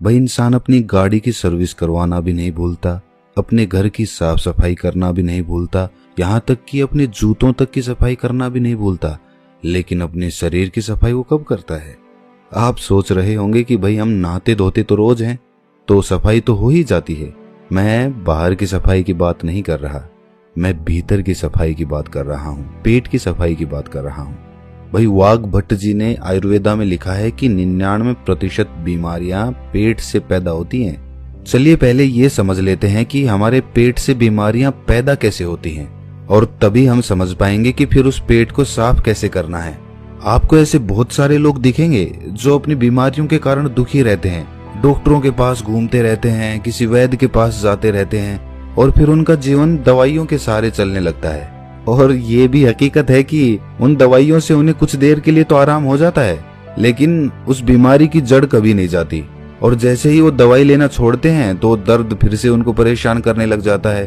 भाई इंसान अपनी गाड़ी की सर्विस करवाना भी नहीं भूलता, अपने घर की साफ सफाई करना भी नहीं भूलता, यहाँ तक कि अपने जूतों तक की सफाई करना भी नहीं भूलता, लेकिन अपने शरीर की सफाई वो कब करता है? आप सोच रहे होंगे कि भाई हम नहाते धोते तो रोज हैं, तो सफाई तो हो ही जाती है। मैं बाहर की सफाई की बात नहीं कर रहा, मैं भीतर की सफाई की बात कर रहा हूँ, पेट की सफाई की बात कर रहा हूँ। भाई वाघ भट्ट जी ने आयुर्वेदा में लिखा है कि 99% बीमारियां पेट से पैदा होती हैं। चलिए पहले ये समझ लेते हैं कि हमारे पेट से बीमारियां पैदा कैसे होती हैं, और तभी हम समझ पाएंगे कि फिर उस पेट को साफ कैसे करना है। आपको ऐसे बहुत सारे लोग दिखेंगे जो अपनी बीमारियों के कारण दुखी रहते हैं, डॉक्टरों के पास घूमते रहते हैं, किसी वैद्य के पास जाते रहते हैं, और फिर उनका जीवन दवाइयों के सहारे चलने लगता है। और ये भी हकीकत है कि उन दवाइयों से उन्हें कुछ देर के लिए तो आराम हो जाता है, लेकिन उस बीमारी की जड़ कभी नहीं जाती। और जैसे ही वो दवाई लेना छोड़ते हैं तो दर्द फिर से उनको परेशान करने लग जाता है।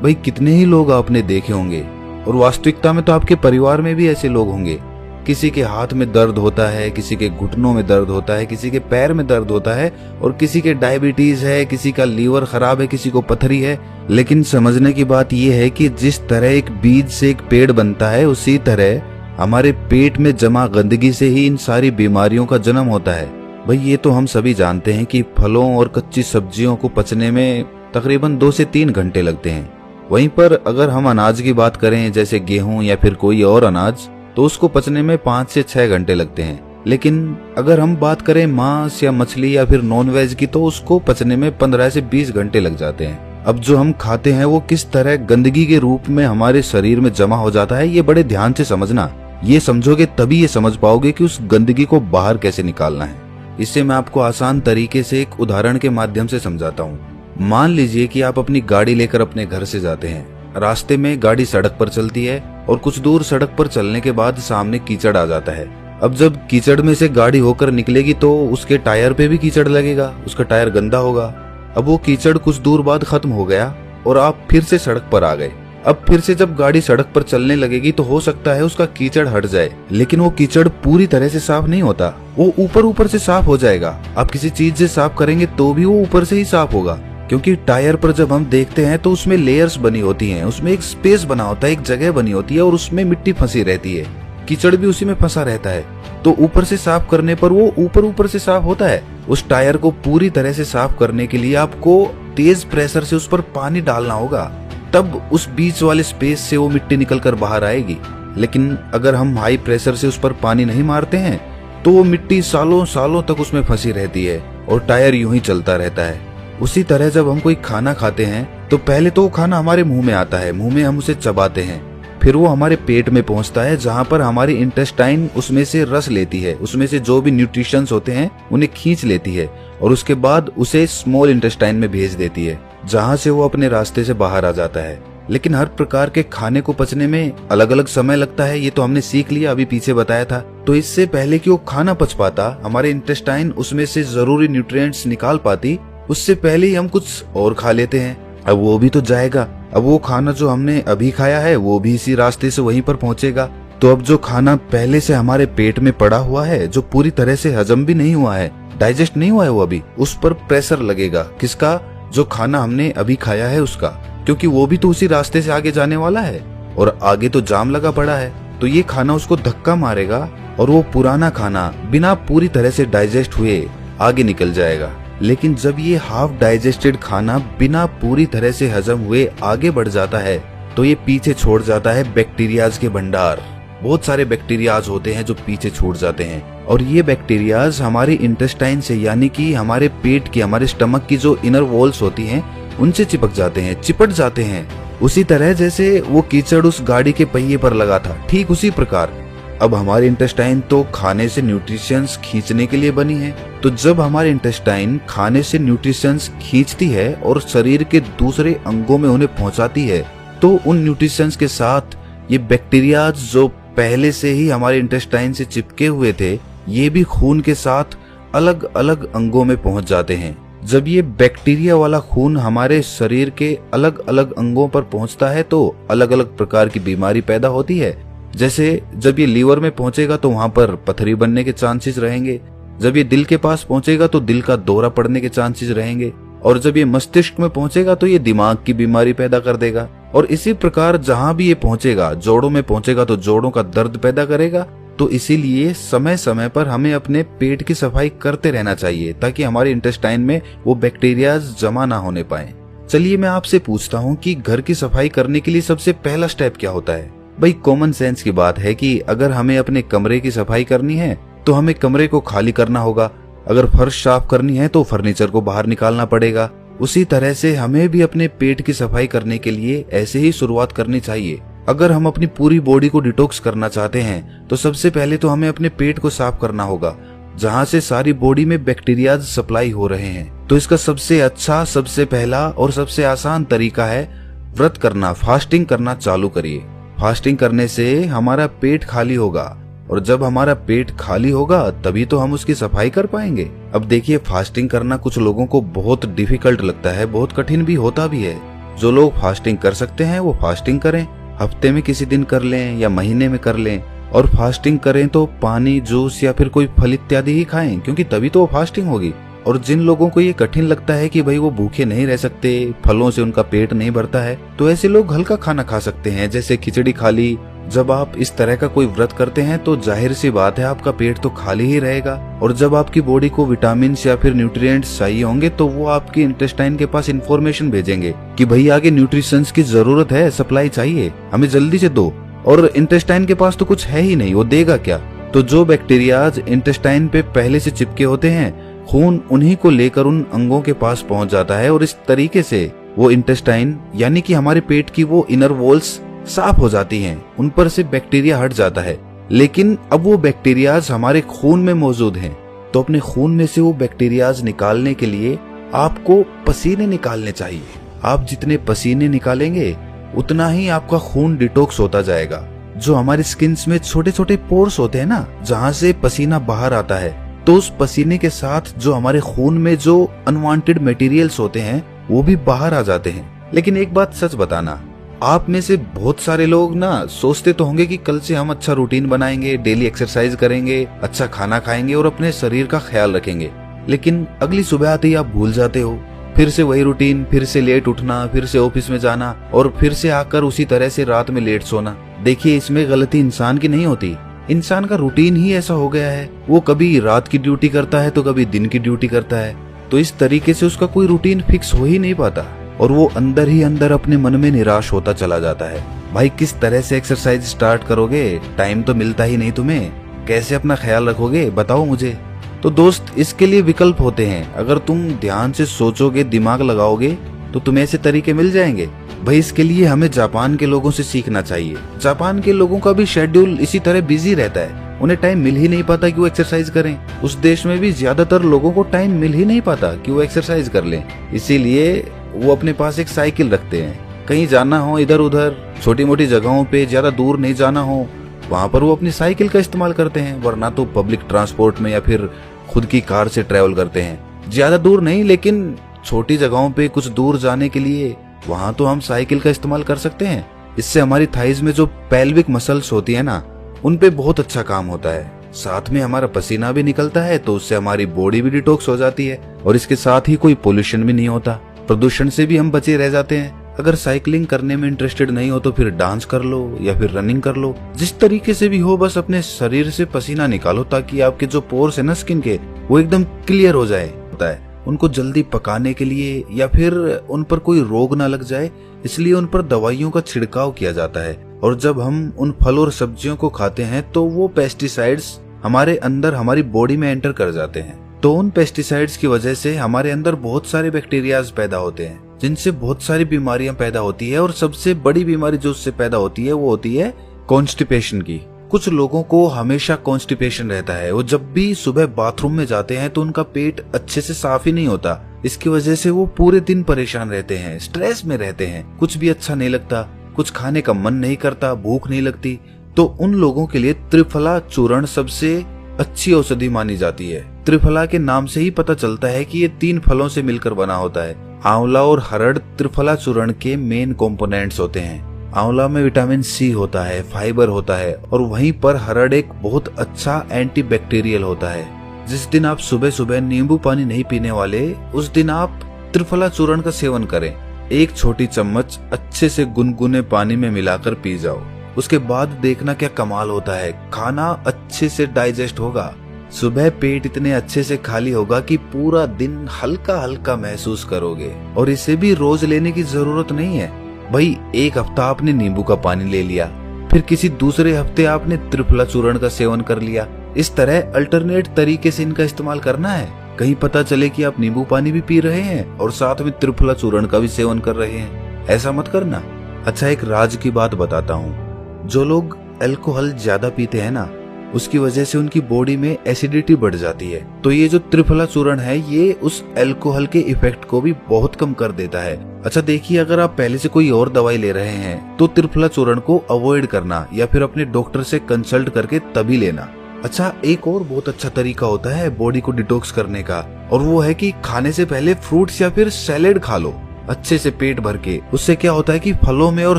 भाई कितने ही लोग आपने देखे होंगे, और वास्तविकता में तो आपके परिवार में भी ऐसे लोग होंगे। किसी के हाथ में दर्द होता है, किसी के घुटनों में दर्द होता है, किसी के पैर में दर्द होता है, और किसी के डायबिटीज है, किसी का लीवर खराब है, किसी को पथरी है। लेकिन समझने की बात यह है कि जिस तरह एक बीज से एक पेड़ बनता है, उसी तरह हमारे पेट में जमा गंदगी से ही इन सारी बीमारियों का जन्म होता है। भाई ये तो हम सभी जानते हैं कि फलों और कच्ची सब्जियों को पचने में तकरीबन 2 से 3 घंटे लगते हैं। वहीं पर अगर हम अनाज की बात करें, जैसे गेहूं या फिर कोई और अनाज, तो उसको पचने में 5 से 6 घंटे लगते हैं। लेकिन अगर हम बात करें मांस या मछली या फिर नॉन वेज की, तो उसको पचने में 15 से 20 घंटे लग जाते हैं। अब जो हम खाते हैं वो किस तरह गंदगी के रूप में हमारे शरीर में जमा हो जाता है, ये बड़े ध्यान से समझना। ये समझोगे तभी ये समझ पाओगे कि उस गंदगी को बाहर कैसे निकालना है। इससे मैं आपको आसान तरीके से एक उदाहरण के माध्यम से समझाता हूँ। मान लीजिए कि आप अपनी गाड़ी लेकर अपने घर से जाते हैं। रास्ते में गाड़ी सड़क पर चलती है, और कुछ दूर सड़क पर चलने के बाद सामने कीचड़ आ जाता है। अब जब कीचड़ में से गाड़ी होकर निकलेगी तो उसके टायर पे भी कीचड़ लगेगा, उसका टायर गंदा होगा। अब वो कीचड़ कुछ दूर बाद खत्म हो गया और आप फिर से सड़क पर आ गए। अब फिर से जब गाड़ी सड़क पर चलने लगेगी तो हो सकता है उसका कीचड़ हट जाए, लेकिन वो कीचड़ पूरी तरह से साफ नहीं होता, वो ऊपर ऊपर से साफ हो जाएगा। आप किसी चीज से साफ करेंगे तो भी वो ऊपर से ही साफ होगा, क्योंकि टायर पर जब हम देखते हैं तो उसमें लेयर्स बनी होती हैं, उसमें एक स्पेस बना होता है, एक जगह बनी होती है, और उसमें मिट्टी फंसी रहती है, कीचड़ भी उसी में फंसा रहता है। तो ऊपर से साफ करने पर वो ऊपर ऊपर से साफ होता है। उस टायर को पूरी तरह से साफ करने के लिए आपको तेज प्रेशर से उस पर पानी डालना होगा, तब उस बीच वाले स्पेस से वो मिट्टी निकल कर बाहर आएगी। लेकिन अगर हम हाई प्रेशर से उस पर पानी नहीं मारते हैं तो वो मिट्टी सालों सालों तक उसमें फंसी रहती है और टायर यूं ही चलता रहता है। उसी तरह जब हम कोई खाना खाते हैं तो पहले तो वो खाना हमारे मुंह में आता है, मुंह में हम उसे चबाते हैं, फिर वो हमारे पेट में पहुंचता है, जहां पर हमारी इंटेस्टाइन उसमें से रस लेती है, उसमें से जो भी न्यूट्रिशंस होते हैं उन्हें खींच लेती है, और उसके बाद उसे स्मॉल इंटेस्टाइन में भेज देती है, जहां से वो अपने रास्ते से बाहर आ जाता है। लेकिन हर प्रकार के खाने को पचने में अलग अलग समय लगता है, ये तो हमने सीख लिया, अभी पीछे बताया था। तो इससे पहले कि वो खाना पच पाता, हमारे इंटेस्टाइन उसमें से जरूरी न्यूट्रिएंट्स निकाल पाती, उससे पहले ही हम कुछ और खा लेते हैं। अब वो भी तो जाएगा, अब वो खाना जो हमने अभी खाया है वो भी इसी रास्ते से वहीं पर पहुंचेगा। तो अब जो खाना पहले से हमारे पेट में पड़ा हुआ है, जो पूरी तरह से हजम भी नहीं हुआ है, डाइजेस्ट नहीं हुआ है, वो अभी उस पर प्रेशर लगेगा। किसका? जो खाना हमने अभी खाया है उसका, क्योंकि वो भी तो उसी रास्ते से आगे जाने वाला है, और आगे तो जाम लगा पड़ा है। तो ये खाना उसको धक्का मारेगा और वो पुराना खाना बिना पूरी तरह से डाइजेस्ट हुए आगे निकल जाएगा। लेकिन जब ये हाफ डाइजेस्टेड खाना बिना पूरी तरह से हजम हुए आगे बढ़ जाता है तो ये पीछे छोड़ जाता है बैक्टीरियाज के भंडार। बहुत सारे बैक्टीरियाज होते हैं जो पीछे छूट जाते हैं, और ये बैक्टीरियाज हमारे इंटेस्टाइन से, यानी कि हमारे पेट की, हमारे स्टमक की जो इनर वॉल्स होती हैं उनसे चिपक जाते हैं, चिपट जाते हैं। उसी तरह जैसे वो कीचड़ उस गाड़ी के पहिए पर लगा था, ठीक उसी प्रकार अब हमारी इंटेस्टाइन तो खाने से न्यूट्रिशंस खींचने के लिए बनी है। तो जब हमारी इंटेस्टाइन खाने से न्यूट्रिशंस खींचती है और शरीर के दूसरे अंगों में उन्हें पहुंचाती है, तो उन न्यूट्रिशंस के साथ ये बैक्टीरियाज जो पहले से ही हमारे इंटेस्टाइन से चिपके हुए थे, ये भी खून के साथ अलग अलग अंगों में पहुंच जाते हैं। जब ये बैक्टीरिया वाला खून हमारे शरीर के अलग अलग अंगों पर पहुंचता है तो अलग अलग प्रकार की बीमारी पैदा होती है। जैसे जब ये लीवर में पहुंचेगा तो वहां पर पथरी बनने के चांसेस रहेंगे, जब ये दिल के पास पहुंचेगा तो दिल का दौरा पड़ने के चांसेस रहेंगे, और जब ये मस्तिष्क में पहुंचेगा तो ये दिमाग की बीमारी पैदा कर देगा। और इसी प्रकार जहां भी ये पहुंचेगा, जोड़ों में पहुंचेगा तो जोड़ों का दर्द पैदा करेगा। तो इसीलिए समय समय पर हमें अपने पेट की सफाई करते रहना चाहिए, ताकि हमारे इंटेस्टाइन में वो बैक्टीरिया जमा ना होने पाए। चलिए मैं आपसे पूछता हूँ कि घर की सफाई करने के लिए सबसे पहला स्टेप क्या होता है? भाई कॉमन सेंस की बात है कि अगर हमें अपने कमरे की सफाई करनी है तो हमें कमरे को खाली करना होगा। अगर फर्श साफ करनी है तो फर्नीचर को बाहर निकालना पड़ेगा। उसी तरह से हमें भी अपने पेट की सफाई करने के लिए ऐसे ही शुरुआत करनी चाहिए। अगर हम अपनी पूरी बॉडी को डिटॉक्स करना चाहते हैं तो सबसे पहले तो हमें अपने पेट को साफ करना होगा, जहां से सारी बॉडी में बैक्टीरिया सप्लाई हो रहे हैं। तो इसका सबसे अच्छा, सबसे पहला और सबसे आसान तरीका है व्रत करना, फास्टिंग करना चालू करिए। फास्टिंग करने से हमारा पेट खाली होगा, और जब हमारा पेट खाली होगा तभी तो हम उसकी सफाई कर पाएंगे। अब देखिए, फास्टिंग करना कुछ लोगों को बहुत डिफिकल्ट लगता है, बहुत कठिन भी होता भी है। जो लोग फास्टिंग कर सकते हैं वो फास्टिंग करें, हफ्ते में किसी दिन कर लें या महीने में कर लें। और फास्टिंग करें तो पानी, जूस या फिर कोई फल इत्यादि ही खाएं, क्योंकि तभी तो वो फास्टिंग होगी। और जिन लोगों को ये कठिन लगता है कि भाई वो भूखे नहीं रह सकते, फलों से उनका पेट नहीं भरता है, तो ऐसे लोग हल्का खाना खा सकते हैं, जैसे खिचड़ी खा ली। जब आप इस तरह का कोई व्रत करते हैं तो जाहिर सी बात है आपका पेट तो खाली ही रहेगा। और जब आपकी बॉडी को विटामिन या फिर न्यूट्रिएंट्स चाहिए होंगे तो वो आपके इंटेस्टाइन के पास इंफॉर्मेशन भेजेंगे कि भाई आगे न्यूट्रिशंस की जरूरत है, सप्लाई चाहिए, हमें जल्दी से दो। और इंटेस्टाइन के पास तो कुछ है ही नहीं, वो देगा क्या? तो जो बैक्टीरियाज इंटेस्टाइन पे पहले से चिपके होते हैं, खून उन्हीं को लेकर उन अंगों के पास पहुंच जाता है, और इस तरीके से वो इंटेस्टाइन यानी कि हमारे पेट की वो इनर वॉल्स साफ हो जाती हैं, उन पर से बैक्टीरिया हट जाता है। लेकिन अब वो बैक्टीरियाज हमारे खून में मौजूद हैं, तो अपने खून में से वो बैक्टीरियाज निकालने के लिए आपको पसीने निकालने चाहिए। आप जितने पसीने निकालेंगे उतना ही आपका खून डिटॉक्स होता जाएगा। जो हमारी स्किन में छोटे छोटे पोर्स होते हैं ना, जहाँ से पसीना बाहर आता है, तो उस पसीने के साथ जो हमारे खून में जो अनवांटेड मटेरियल्स होते हैं वो भी बाहर आ जाते हैं। लेकिन एक बात सच बताना, आप में से बहुत सारे लोग ना सोचते तो होंगे कि कल से हम अच्छा रूटीन बनाएंगे, डेली एक्सरसाइज करेंगे, अच्छा खाना खाएंगे और अपने शरीर का ख्याल रखेंगे। लेकिन अगली सुबह आते ही आप भूल जाते हो, फिर से वही रूटीन, फिर से लेट उठना, फिर से ऑफिस में जाना और फिर से आकर उसी तरह से रात में लेट सोना। देखिए, इसमें गलती इंसान की नहीं होती, इंसान का रूटीन ही ऐसा हो गया है। वो कभी रात की ड्यूटी करता है तो कभी दिन की ड्यूटी करता है, तो इस तरीके से उसका कोई रूटीन फिक्स हो ही नहीं पाता और वो अंदर ही अंदर अपने मन में निराश होता चला जाता है। भाई किस तरह से एक्सरसाइज स्टार्ट करोगे? टाइम तो मिलता ही नहीं तुम्हें, कैसे अपना ख्याल रखोगे बताओ मुझे। तो दोस्त, इसके लिए विकल्प होते हैं। अगर तुम ध्यान से सोचोगे, दिमाग लगाओगे तो तुम्हें ऐसे तरीके मिल जाएंगे। भाई इसके लिए हमें जापान के लोगों से सीखना चाहिए। जापान के लोगों का भी शेड्यूल इसी तरह बिजी रहता है, उन्हें टाइम मिल ही नहीं पाता कि वो एक्सरसाइज करें। उस देश में भी ज्यादातर लोगों को टाइम मिल ही नहीं पाता कि वो एक्सरसाइज कर लें, इसीलिए वो अपने पास एक साइकिल रखते हैं। कहीं जाना हो इधर उधर, छोटी मोटी जगहों पे, ज्यादा दूर नहीं जाना हो, वहां पर वो अपनी साइकिल का इस्तेमाल करते हैं, वरना तो पब्लिक ट्रांसपोर्ट में या फिर खुद की कार से ट्रेवल करते हैं। ज्यादा दूर नहीं, लेकिन छोटी जगहों पे कुछ दूर जाने के लिए वहां तो हम साइकिल का इस्तेमाल कर सकते हैं। इससे हमारी थाइज में जो पेल्विक मसल्स होती है ना, उन पे बहुत अच्छा काम होता है। साथ में हमारा पसीना भी निकलता है, तो उससे हमारी बॉडी भी डिटॉक्स हो जाती है और इसके साथ ही कोई पोल्यूशन भी नहीं होता, प्रदूषण से भी हम बचे रह जाते हैं। अगर साइकिलिंग करने में इंटरेस्टेड नहीं हो तो फिर डांस कर लो या फिर रनिंग कर लो, जिस तरीके से भी हो, बस अपने शरीर से पसीना निकालो ताकि आपके जो पोर्स है ना स्किन के, वो एकदम क्लियर हो जाए। होता है उनको जल्दी पकाने के लिए या फिर उन पर कोई रोग ना लग जाए, इसलिए उन पर दवाइयों का छिड़काव किया जाता है। और जब हम उन फल और सब्जियों को खाते हैं तो वो पेस्टिसाइड्स हमारे अंदर, हमारी बॉडी में एंटर कर जाते हैं। तो उन पेस्टिसाइड्स की वजह से हमारे अंदर बहुत सारे बैक्टीरियाज पैदा होते हैं, जिनसे बहुत सारी बीमारियां पैदा होती है। और सबसे बड़ी बीमारी जो उससे पैदा होती है वो होती है कॉन्स्टिपेशन की। कुछ लोगों को हमेशा कॉन्स्टिपेशन रहता है, वो जब भी सुबह बाथरूम में जाते हैं तो उनका पेट अच्छे से साफ ही नहीं होता। इसकी वजह से वो पूरे दिन परेशान रहते हैं, स्ट्रेस में रहते हैं, कुछ भी अच्छा नहीं लगता, कुछ खाने का मन नहीं करता, भूख नहीं लगती। तो उन लोगों के लिए त्रिफला चूर्ण सबसे अच्छी औषधि मानी जाती है। त्रिफला के नाम से ही पता चलता है कि ये 3 फलों से मिलकर बना होता है। आंवला और हरड़ त्रिफला चूर्ण के मेन कंपोनेंट्स होते हैं। आंवला में विटामिन सी होता है, फाइबर होता है, और वहीं पर हरड़ एक बहुत अच्छा एंटीबैक्टीरियल होता है। जिस दिन आप सुबह सुबह नींबू पानी नहीं पीने वाले, उस दिन आप त्रिफला चूर्ण का सेवन करें। एक छोटी चम्मच अच्छे से गुनगुने पानी में मिलाकर पी जाओ। उसके बाद देखना क्या कमाल होता है, खाना अच्छे से डाइजेस्ट होगा। सुबह पेट इतने अच्छे से खाली होगा कि पूरा दिन हल्का हल्का महसूस करोगे। और इसे भी रोज लेने की जरूरत नहीं है भाई। एक हफ्ता आपने नींबू का पानी ले लिया, फिर किसी दूसरे हफ्ते आपने त्रिफला चूर्ण का सेवन कर लिया। इस तरह अल्टरनेट तरीके से इनका इस्तेमाल करना है। कहीं पता चले कि आप नींबू पानी भी पी रहे हैं और साथ में त्रिफला चूर्ण का भी सेवन कर रहे हैं, ऐसा मत करना। अच्छा, एक राज की बात बताता हूँ। जो लोग अल्कोहल ज्यादा पीते हैं ना, उसकी वजह से उनकी बॉडी में एसिडिटी बढ़ जाती है। तो ये जो त्रिफला चूर्ण है, ये उस अल्कोहल के इफेक्ट को भी बहुत कम कर देता है। अच्छा देखिए, अगर आप पहले से कोई और दवाई ले रहे हैं तो त्रिफला चूर्ण को अवॉइड करना या फिर अपने डॉक्टर से कंसल्ट करके तभी लेना। अच्छा, एक और बहुत अच्छा तरीका होता है बॉडी को डिटॉक्स करने का, और वो है कि खाने से पहले फ्रूट्स या फिर सैलेड खा लो अच्छे से पेट भर के। उससे क्या होता है कि फलों में और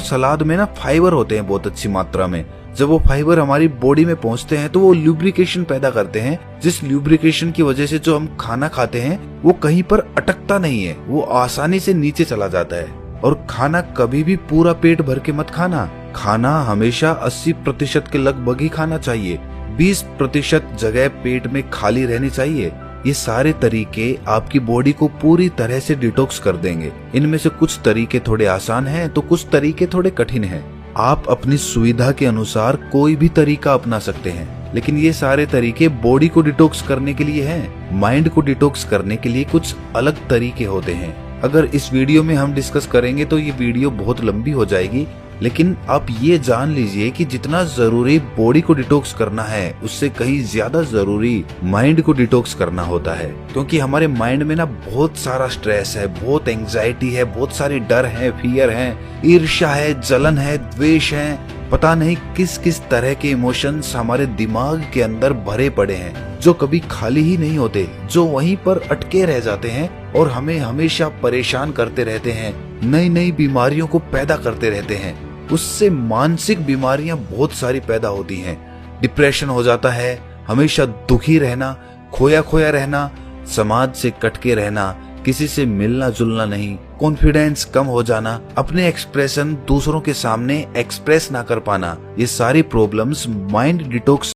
सलाद में ना फाइबर होते हैं बहुत अच्छी मात्रा में। जब वो फाइबर हमारी बॉडी में पहुंचते हैं तो वो ल्यूब्रिकेशन पैदा करते हैं, जिस ल्यूब्रिकेशन की वजह से जो हम खाना खाते हैं वो कहीं पर अटकता नहीं है, वो आसानी से नीचे चला जाता है। और खाना कभी भी पूरा पेट भर के मत खाना। खाना हमेशा 80% के लगभग ही खाना चाहिए। 20% जगह पेट में खाली रहनी चाहिए। ये सारे तरीके आपकी बॉडी को पूरी तरह से डिटॉक्स कर देंगे। इनमें से कुछ तरीके थोड़े आसान हैं तो कुछ तरीके थोड़े कठिन हैं। आप अपनी सुविधा के अनुसार कोई भी तरीका अपना सकते हैं, लेकिन ये सारे तरीके बॉडी को डिटॉक्स करने के लिए हैं। माइंड को डिटॉक्स करने के लिए कुछ अलग तरीके होते हैं। अगर इस वीडियो में हम डिस्कस करेंगे तो ये वीडियो बहुत लंबी हो जाएगी, लेकिन आप ये जान लीजिए कि जितना जरूरी बॉडी को डिटॉक्स करना है, उससे कहीं ज्यादा जरूरी माइंड को डिटॉक्स करना होता है। क्योंकि हमारे माइंड में ना बहुत सारा स्ट्रेस है, बहुत एंजाइटी है, बहुत सारे डर है, फियर है, ईर्ष्या है, जलन है, द्वेष है, पता नहीं किस किस तरह के इमोशंस हमारे दिमाग के अंदर भरे पड़े हैं, जो कभी खाली ही नहीं होते, जो वहीं पर अटके रह जाते हैं और हमें हमेशा परेशान करते रहते हैं, नई नई बीमारियों को पैदा करते रहते हैं। उससे मानसिक बीमारियां बहुत सारी पैदा होती हैं। डिप्रेशन हो जाता है, हमेशा दुखी रहना, खोया खोया रहना, समाज से कटके रहना, किसी से मिलना जुलना नहीं, कॉन्फिडेंस कम हो जाना, अपने एक्सप्रेशन दूसरों के सामने एक्सप्रेस ना कर पाना, ये सारी प्रॉब्लम्स माइंड डिटॉक्स